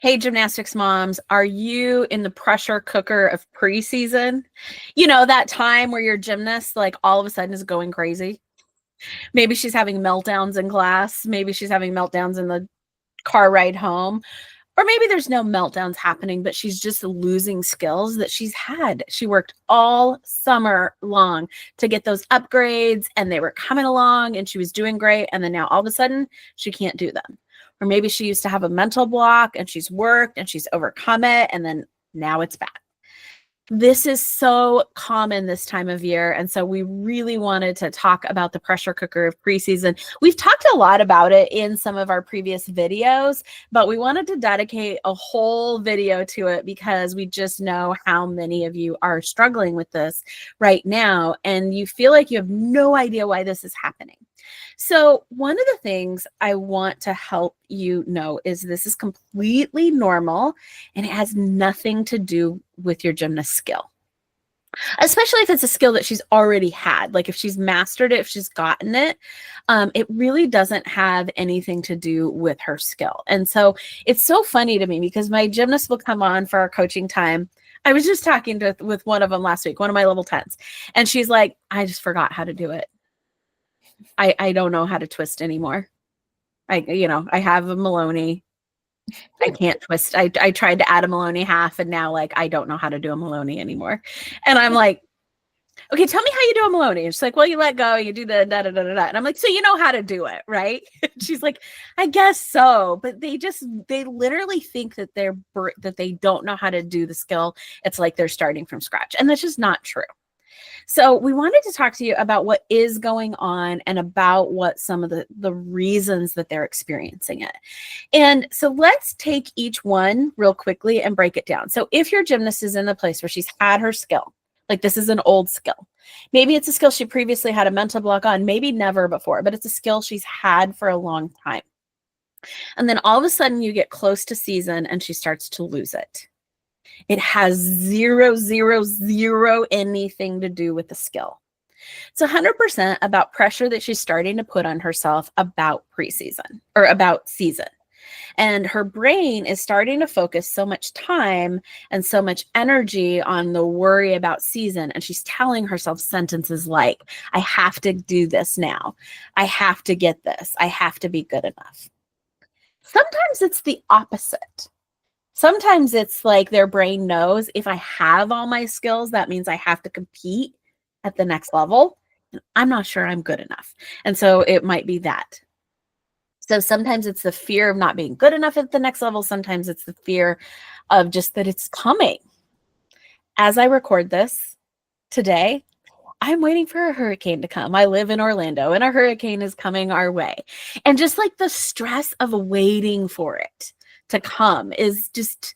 Hey, gymnastics moms, are you in the pressure cooker of preseason? You know, that time where your gymnast, like, all of a sudden is going crazy. Maybe she's having meltdowns in class. Maybe she's having meltdowns in the car ride home. Or maybe there's no meltdowns happening, but she's just losing skills that she's had. She worked all summer long to get those upgrades, and they were coming along and she was doing great. And then now all of a sudden she can't do them. Or maybe she used to have a mental block and she's worked and she's overcome it. And then now it's back. This is so common this time of year. And so we really wanted to talk about the pressure cooker of preseason. We've talked a lot about it in some of our previous videos, but we wanted to dedicate a whole video to it because we just know how many of you are struggling with this right now. And you feel like you have no idea why this is happening. So one of the things I want to help you know is this is completely normal and it has nothing to do with your gymnast skill, especially if it's a skill that she's already had. Like if she's mastered it, if she's gotten it, it really doesn't have anything to do with her skill. And so it's so funny to me because my gymnast will come on for our coaching time. I was just talking with one of them last week, one of my level 10s, and she's like, I just forgot how to do it. I don't know how to twist anymore. I have a Maloney. I can't twist. I tried to add a Maloney half and now like I don't know how to do a Maloney anymore. And I'm like, okay, tell me how you do a Maloney. And she's like, well, you let go, you do the da da da da da. And I'm like, so you know how to do it, right? She's like, I guess so. But they literally think that that they don't know how to do the skill. It's like they're starting from scratch. And that's just not true. So we wanted to talk to you about what is going on and about what some of the reasons that they're experiencing it. And so let's take each one real quickly and break it down. So if your gymnast is in the place where she's had her skill, like this is an old skill, maybe it's a skill she previously had a mental block on, maybe never before, but it's a skill she's had for a long time. And then all of a sudden you get close to season and she starts to lose it. It has zero anything to do with the skill. It's 100% about pressure that she's starting to put on herself about preseason or about season. And her brain is starting to focus so much time and so much energy on the worry about season. And she's telling herself sentences like, I have to do this now. I have to get this. I have to be good enough. Sometimes it's the opposite. Sometimes it's like their brain knows if I have all my skills, that means I have to compete at the next level. And I'm not sure I'm good enough. And so it might be that. So sometimes it's the fear of not being good enough at the next level. Sometimes it's the fear of just that it's coming. As I record this today, I'm waiting for a hurricane to come. I live in Orlando and a hurricane is coming our way. And just like the stress of waiting for it to come is just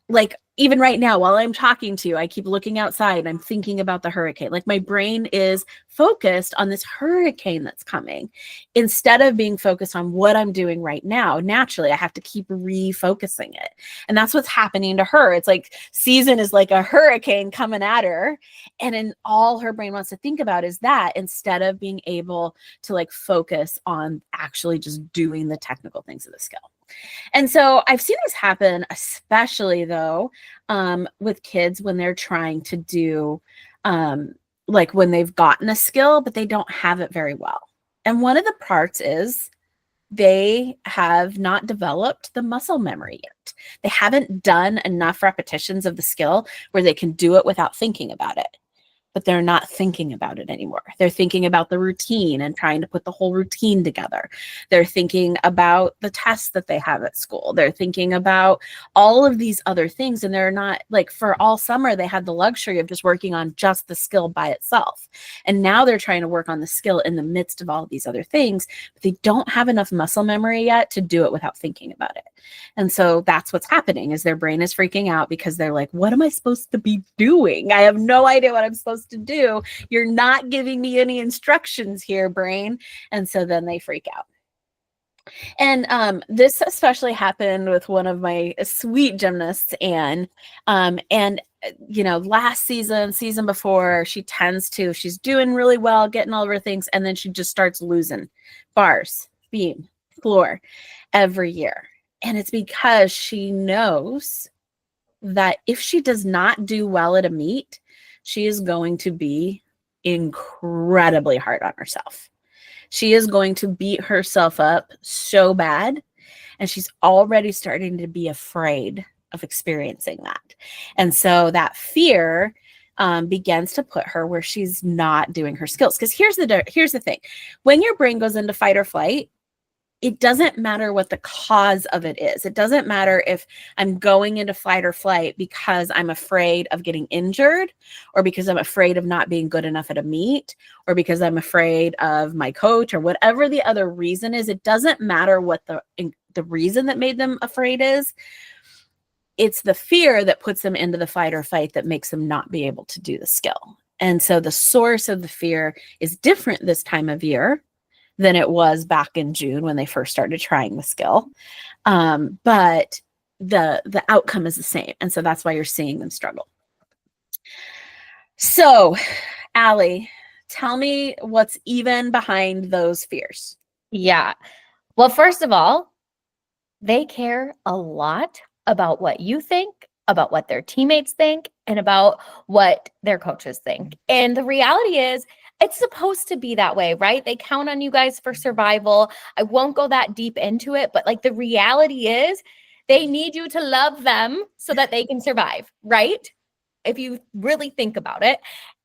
like, even right now, while I'm talking to you, I keep looking outside and I'm thinking about the hurricane. Like my brain is focused on this hurricane that's coming instead of being focused on what I'm doing right now. Naturally, I have to keep refocusing it. And that's what's happening to her. It's like season is like a hurricane coming at her. And then all her brain wants to think about is that instead of being able to like focus on actually just doing the technical things of the skill. And so I've seen this happen, especially though, with kids when they're trying to do, like when they've gotten a skill, but they don't have it very well. And one of the parts is they have not developed the muscle memory yet. They haven't done enough repetitions of the skill where they can do it without thinking about it. But they're not thinking about it anymore. They're thinking about the routine and trying to put the whole routine together. They're thinking about the tests that they have at school. They're thinking about all of these other things. And they're not like for all summer, they had the luxury of just working on just the skill by itself. And now they're trying to work on the skill in the midst of all of these other things, but they don't have enough muscle memory yet to do it without thinking about it. And so that's what's happening is their brain is freaking out because they're like, what am I supposed to be doing? I have no idea what I'm supposed to do. You're not giving me any instructions here, brain. And so then they freak out. And this especially happened with one of my sweet gymnasts, Anne. Last season before, she's doing really well, getting all of her things, and then she just starts losing bars, beam, floor every year. And it's because she knows that if she does not do well at a meet, she is going to be incredibly hard on herself. She is going to beat herself up so bad, and she's already starting to be afraid of experiencing that. And so that fear begins to put her where she's not doing her skills. Because here's the thing. When your brain goes into fight or flight, it doesn't matter what the cause of it is. It doesn't matter if I'm going into fight or flight because I'm afraid of getting injured, or because I'm afraid of not being good enough at a meet, or because I'm afraid of my coach, or whatever the other reason is. It doesn't matter what the reason that made them afraid is. It's the fear that puts them into the fight or fight that makes them not be able to do the skill. And so the source of the fear is different this time of year than it was back in June when they first started trying the skill. But the outcome is the same. And so that's why you're seeing them struggle. So, Allie, tell me what's even behind those fears. Yeah. Well, first of all, they care a lot about what you think, about what their teammates think, and about what their coaches think. And the reality is, it's supposed to be that way, right? They count on you guys for survival. I won't go that deep into it, but like the reality is they need you to love them so that they can survive, right? If you really think about it.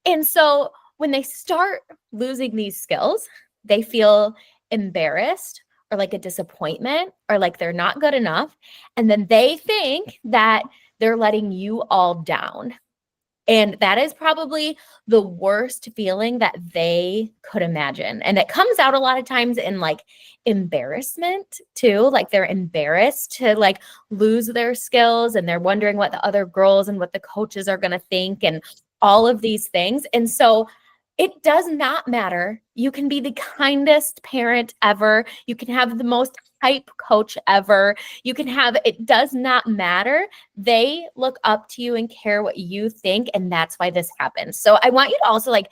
And so when they start losing these skills, they feel embarrassed, or like a disappointment, or like they're not good enough. And then they think that they're letting you all down. And that is probably the worst feeling that they could imagine. And it comes out a lot of times in like embarrassment too. Like they're embarrassed to like lose their skills, and they're wondering what the other girls and what the coaches are going to think, and all of these things. And so it does not matter. You can be the kindest parent ever. You can have the most hype coach ever. You can have, it does not matter. They look up to you and care what you think. And that's why this happens. So I want you to also like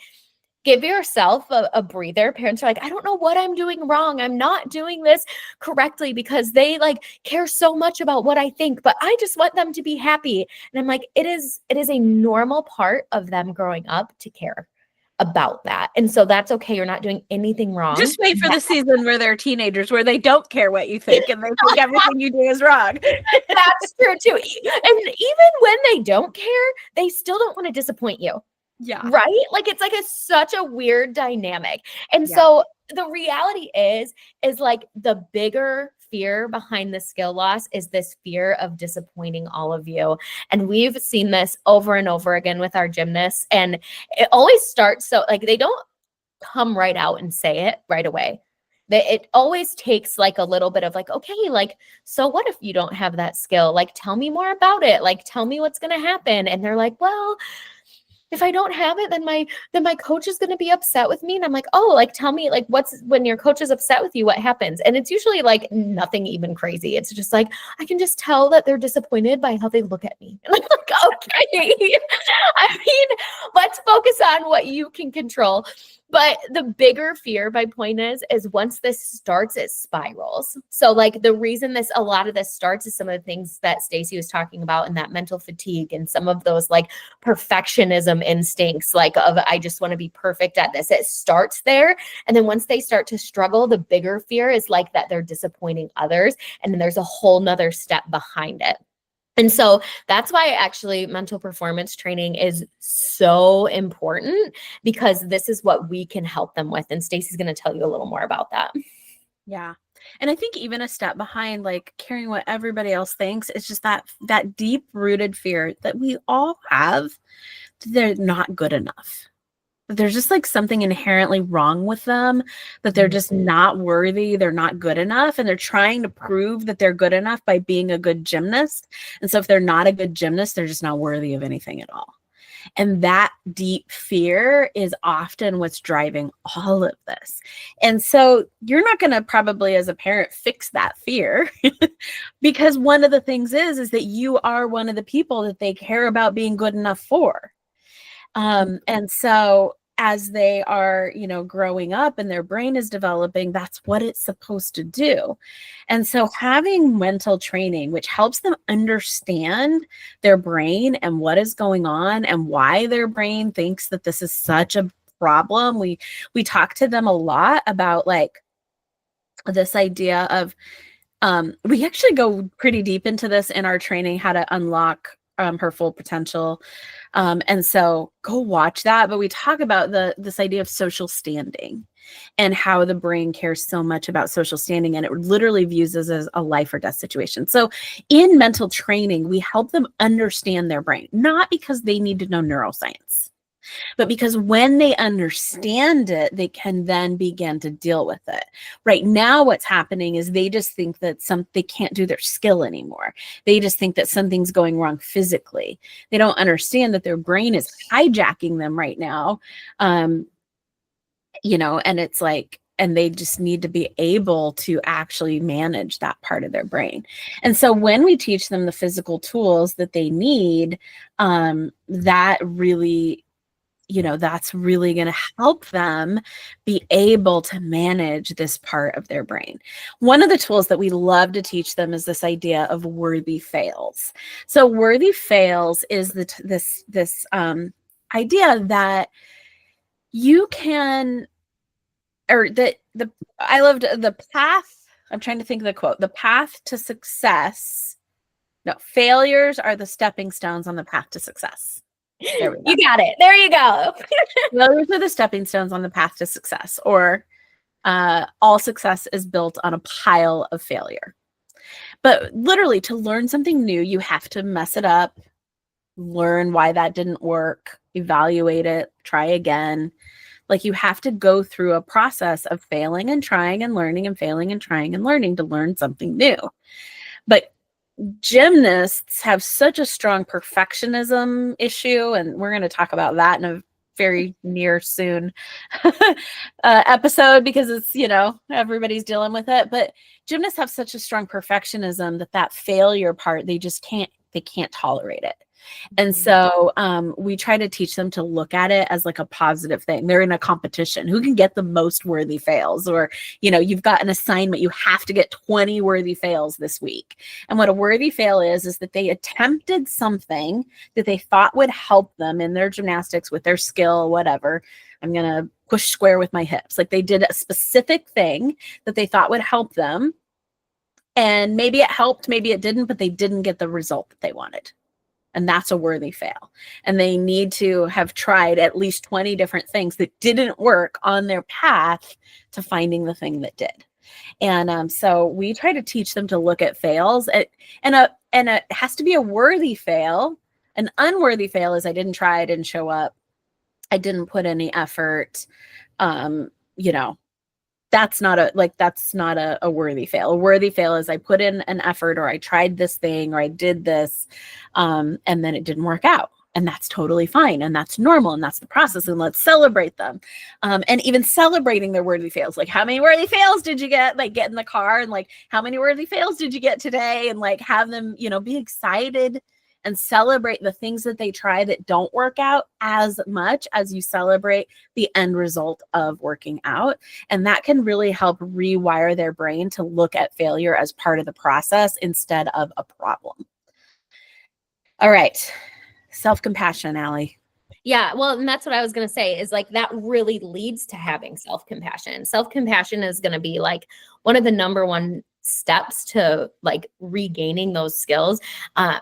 give yourself a breather. Parents are like, I don't know what I'm doing wrong. I'm not doing this correctly, because they like care so much about what I think, but I just want them to be happy. And I'm like, it is a normal part of them growing up to care about that. And so that's okay. You're not doing anything wrong. Just wait for the season where they're teenagers, where they don't care what you think and they think everything you do is wrong. That's true too. And even when they don't care, they still don't want to disappoint you. Yeah. Right? Like it's like such a weird dynamic. And so the reality is like the bigger fear behind the skill loss is this fear of disappointing all of you. And we've seen this over and over again with our gymnasts. And it always starts so like they don't come right out and say it right away. It always takes like a little bit of like, okay, like, so what if you don't have that skill? Like, tell me more about it. Like, tell me what's going to happen. And they're like, well, if I don't have it, then my coach is going to be upset with me. And I'm like, oh, like, tell me, like, when your coach is upset with you, what happens? And it's usually like nothing even crazy. It's just like, I can just tell that they're disappointed by how they look at me. And I'm like, okay. I mean, let's focus on what you can control. But the bigger fear, my point is once this starts, it spirals. So like the reason a lot of this starts is some of the things that Stacey was talking about, and that mental fatigue and some of those like perfectionism instincts, like of, I just want to be perfect at this. It starts there. And then once they start to struggle, the bigger fear is like that they're disappointing others. And then there's a whole nother step behind it. And so that's why actually mental performance training is so important, because this is what we can help them with. And Stacey's going to tell you a little more about that. Yeah. And I think even a step behind like caring what everybody else thinks is just that deep rooted fear that we all have, that they're not good enough. That there's just like something inherently wrong with them, that they're just not worthy, they're not good enough, and they're trying to prove that they're good enough by being a good gymnast. And so if they're not a good gymnast, they're just not worthy of anything at all. And that deep fear is often what's driving all of this. And so you're not going to probably as a parent fix that fear because one of the things is that you are one of the people that they care about being good enough for. And so as they are, growing up and their brain is developing, that's what it's supposed to do. And so having mental training, which helps them understand their brain and what is going on and why their brain thinks that this is such a problem. We talk to them a lot about like this idea of, we actually go pretty deep into this in our training, how to unlock her full potential. And so go watch that. But we talk about this idea of social standing and how the brain cares so much about social standing, and it literally views this as a life or death situation. So in mental training, we help them understand their brain, not because they need to know neuroscience, but because when they understand it, they can then begin to deal with it. Right now, what's happening is they just think that they can't do their skill anymore. They just think that something's going wrong physically. They don't understand that their brain is hijacking them right now. And it's like, and they just need to be able to actually manage that part of their brain. And so when we teach them the physical tools that they need, that really, that's really going to help them be able to manage this part of their brain. One of the tools that we love to teach them is this idea of worthy fails. So worthy fails is this idea that you can, or I loved the path. I'm trying to think of the quote. The path to success. No, failures are the stepping stones on the path to success. There we go. You got it. There you go. Failures are the stepping stones on the path to success, or all success is built on a pile of failure. But literally, to learn something new, you have to mess it up, learn why that didn't work, evaluate it, try again. Like, you have to go through a process of failing and trying and learning and failing and trying and learning to learn something new. But gymnasts have such a strong perfectionism issue, and we're going to talk about that in a very near soon episode, because it's, everybody's dealing with it. But gymnasts have such a strong perfectionism that failure part, they can't tolerate it. And so we try to teach them to look at it as like a positive thing. They're in a competition. Who can get the most worthy fails? Or, you've got an assignment. You have to get 20 worthy fails this week. And what a worthy fail is that they attempted something that they thought would help them in their gymnastics with their skill, whatever. I'm going to push square with my hips. Like, they did a specific thing that they thought would help them. And maybe it helped, maybe it didn't, but they didn't get the result that they wanted. And that's a worthy fail. And they need to have tried at least 20 different things that didn't work on their path to finding the thing that did. And so we try to teach them to look at fails. And it has to be a worthy fail. An unworthy fail is I didn't try, I didn't show up, I didn't put any effort. That's not a worthy fail. A worthy fail is I put in an effort, or I tried this thing, or I did this, and then it didn't work out. And that's totally fine. And that's normal. And that's the process. And let's celebrate them. And even celebrating their worthy fails. Like, how many worthy fails did you get? Like, get in the car and like, how many worthy fails did you get today? And like, have them, be excited and celebrate the things that they try that don't work out as much as you celebrate the end result of working out. And that can really help rewire their brain to look at failure as part of the process instead of a problem. All right. Self-compassion, Allie. Yeah, well, and that's what I was going to say is like that really leads to having self-compassion. Self-compassion is going to be like one of the number one steps to like regaining those skills.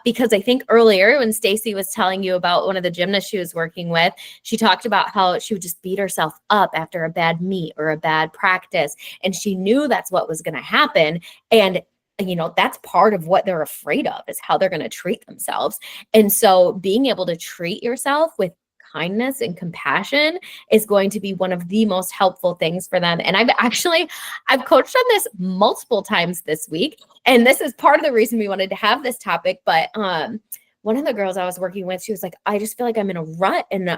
Because I think earlier when Stacy was telling you about one of the gymnasts she was working with, she talked about how she would just beat herself up after a bad meet or a bad practice. And she knew that's what was going to happen. And that's part of what they're afraid of, is how they're going to treat themselves. And so being able to treat yourself with kindness and compassion is going to be one of the most helpful things for them. And I've coached on this multiple times this week. And this is part of the reason we wanted to have this topic. But one of the girls I was working with, she was like, I just feel like I'm in a rut, and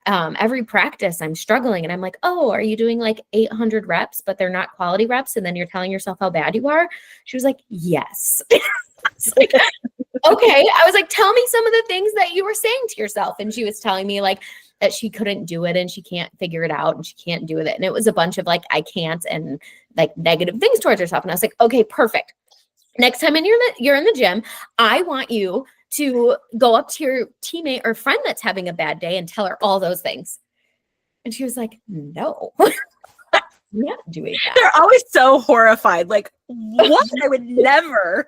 every practice I'm struggling. And I'm like, oh, are you doing like 800 reps, but they're not quality reps? And then you're telling yourself how bad you are. She was like, yes. It's like, okay. I was like, tell me some of the things that you were saying to yourself. And she was telling me like, that she couldn't do it and she can't figure it out and she can't do it. And it was a bunch of like, I can't, and like negative things towards herself. And I was like, okay, perfect. Next time you're in the gym, I want you to go up to your teammate or friend that's having a bad day and tell her all those things. And she was like, no, I'm not doing that. They're always so horrified. Like, what? I would never.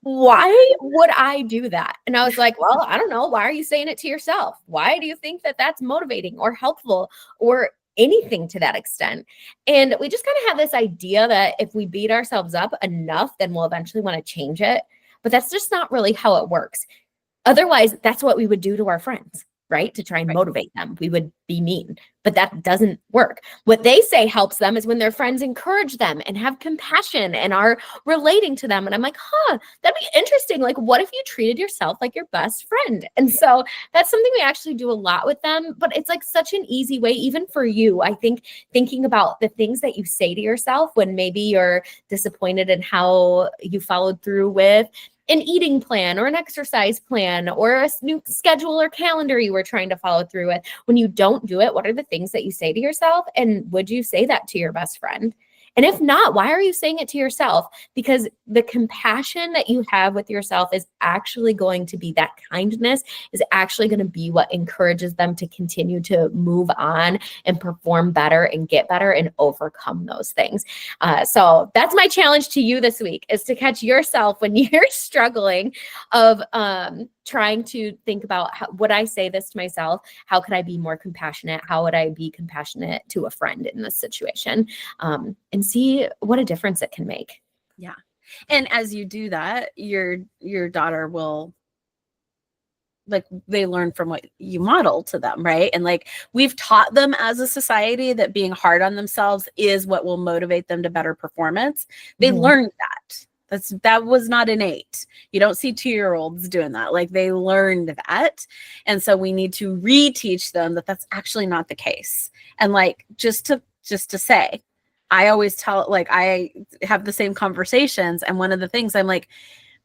Why would I do that? And I was like, well, I don't know. Why are you saying it to yourself? Why do you think that that's motivating or helpful or anything to that extent? And we just kind of have this idea that if we beat ourselves up enough, then we'll eventually want to change it. But that's just not really how it works. Otherwise, that's what we would do to our friends, right? To try and motivate them. We would be mean, but that doesn't work. What they say helps them is when their friends encourage them and have compassion and are relating to them. And I'm like, that'd be interesting. Like, what if you treated yourself like your best friend? And so that's something we actually do a lot with them, but it's like such an easy way, even for you. I think thinking about the things that you say to yourself when maybe you're disappointed in how you followed through with an eating plan or an exercise plan or a new schedule or calendar you were trying to follow through with. When you don't do it, what are the things that you say to yourself? And would you say that to your best friend? And if not, why are you saying it to yourself? Because the compassion that you have with yourself is actually going to be, that kindness is actually going to be what encourages them to continue to move on and perform better and get better and overcome those things. So that's my challenge to you this week, is to catch yourself when you're struggling of trying to think about, would I say this to myself? How could I be more compassionate? How would I be compassionate to a friend in this situation? And see what a difference it can make. Yeah. And as you do that, your daughter will, like, they learn from what you model to them, right? And like, we've taught them as a society that being hard on themselves is what will motivate them to better performance. They learned that. That was not innate. You don't see 2-year-olds doing that. Like, they learned that. And so we need to reteach them that that's actually not the case. And like, just to say, I always tell, like, I have the same conversations. And one of the things I'm like,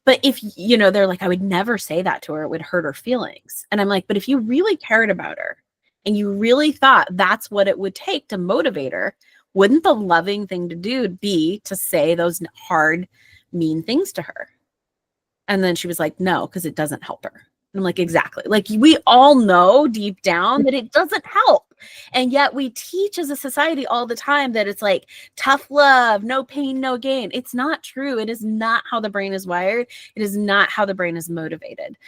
but if, they're like, I would never say that to her. It would hurt her feelings. And I'm like, but if you really cared about her and you really thought that's what it would take to motivate her, wouldn't the loving thing to do be to say those hard, mean things to her? And then she was like, no, because it doesn't help her. And I'm like, exactly. Like, we all know deep down that it doesn't help. And yet we teach as a society all the time that it's like tough love, no pain, no gain. It's not true. It is not how the brain is wired. It is not how the brain is motivated.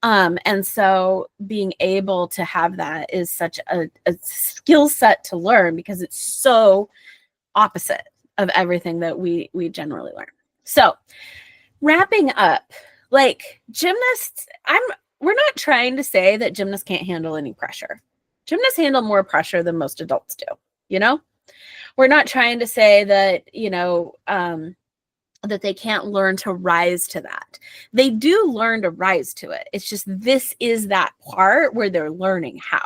And so being able to have that is such a skill set to learn, because it's so opposite of everything that we generally learn. So wrapping up, like, gymnasts, we're not trying to say that gymnasts can't handle any pressure. Gymnasts handle more pressure than most adults do, We're not trying to say that, that they can't learn to rise to that. They do learn to rise to it. It's just, this is that part where they're learning how.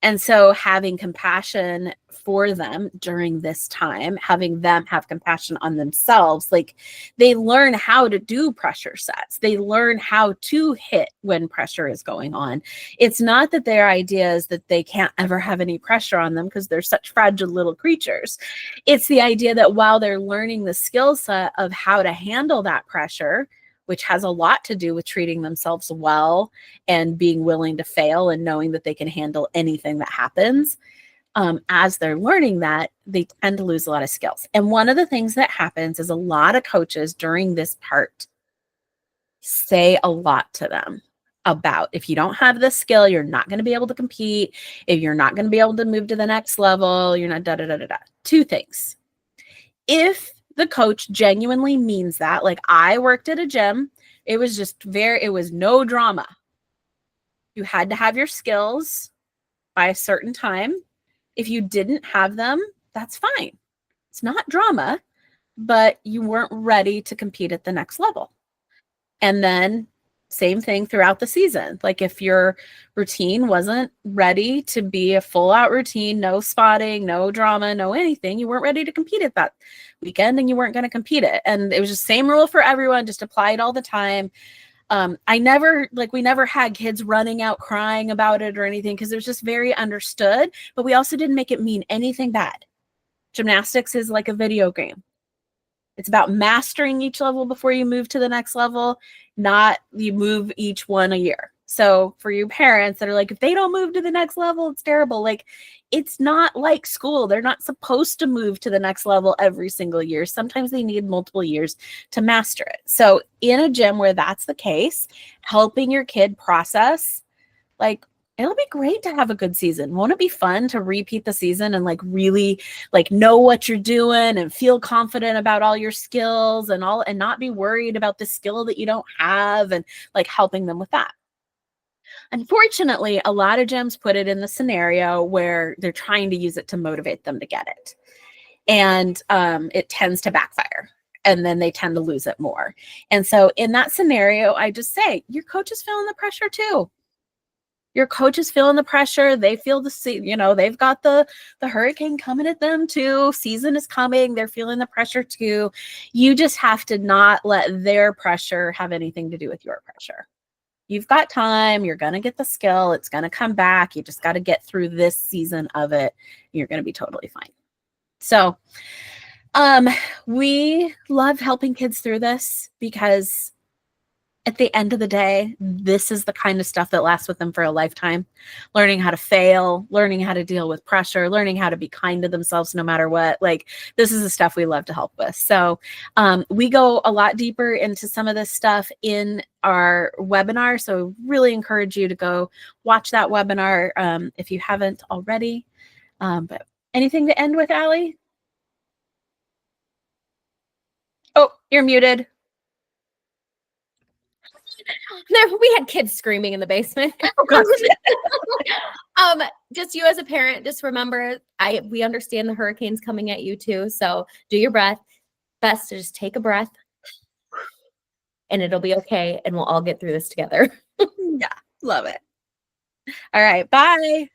And so having compassion for them during this time, having them have compassion on themselves, like, they learn how to do pressure sets. They learn how to hit when pressure is going on. It's not that their idea is that they can't ever have any pressure on them because they're such fragile little creatures. It's the idea that while they're learning the skill set of how to handle that pressure, which has a lot to do with treating themselves well and being willing to fail and knowing that they can handle anything that happens. As they're learning that, they tend to lose a lot of skills. And one of the things that happens is a lot of coaches during this part say a lot to them about, if you don't have this skill, you're not going to be able to compete. If you're not going to be able to move to the next level, you're not da-da-da-da-da. Two things. If the coach genuinely means that, like, I worked at a gym, it was no drama. You had to have your skills by a certain time. If you didn't have them, that's fine. It's not drama, but you weren't ready to compete at the next level. And then same thing throughout the season. Like, if your routine wasn't ready to be a full out routine, no spotting, no drama, no anything, you weren't ready to compete at that weekend and you weren't going to compete it. And it was just same rule for everyone, just apply it all the time. we never had kids running out crying about it or anything, because it was just very understood, but we also didn't make it mean anything bad. Gymnastics is like a video game. It's about mastering each level before you move to the next level, not you move each one a year. So for you parents that are like, if they don't move to the next level, it's terrible. Like, it's not like school. They're not supposed to move to the next level every single year. Sometimes they need multiple years to master it. So in a gym where that's the case, helping your kid process, like, it'll be great to have a good season. Won't it be fun to repeat the season and like really like know what you're doing and feel confident about all your skills and all, and not be worried about the skill that you don't have, and like helping them with that. Unfortunately, a lot of gyms put it in the scenario where they're trying to use it to motivate them to get it. And it tends to backfire. And then they tend to lose it more. And so in that scenario, I just say, your coach is feeling the pressure too. Your coach is feeling the pressure. They feel they've got the hurricane coming at them too. Season is coming. They're feeling the pressure too. You just have to not let their pressure have anything to do with your pressure. You've got time. You're going to get the skill. It's going to come back. You just got to get through this season of it. You're going to be totally fine. So we love helping kids through this, because at the end of the day, this is the kind of stuff that lasts with them for a lifetime. Learning how to fail, learning how to deal with pressure, learning how to be kind to themselves no matter what. Like, this is the stuff we love to help with. So we go a lot deeper into some of this stuff in our webinar. So really encourage you to go watch that webinar if you haven't already. But anything to end with, Allie? Oh, you're muted. We had kids screaming in the basement. Oh, gosh. Just you as a parent, just remember, we understand the hurricane's coming at you too. So do your best to just take a breath, and it'll be okay. And we'll all get through this together. Yeah, love it. All right, bye.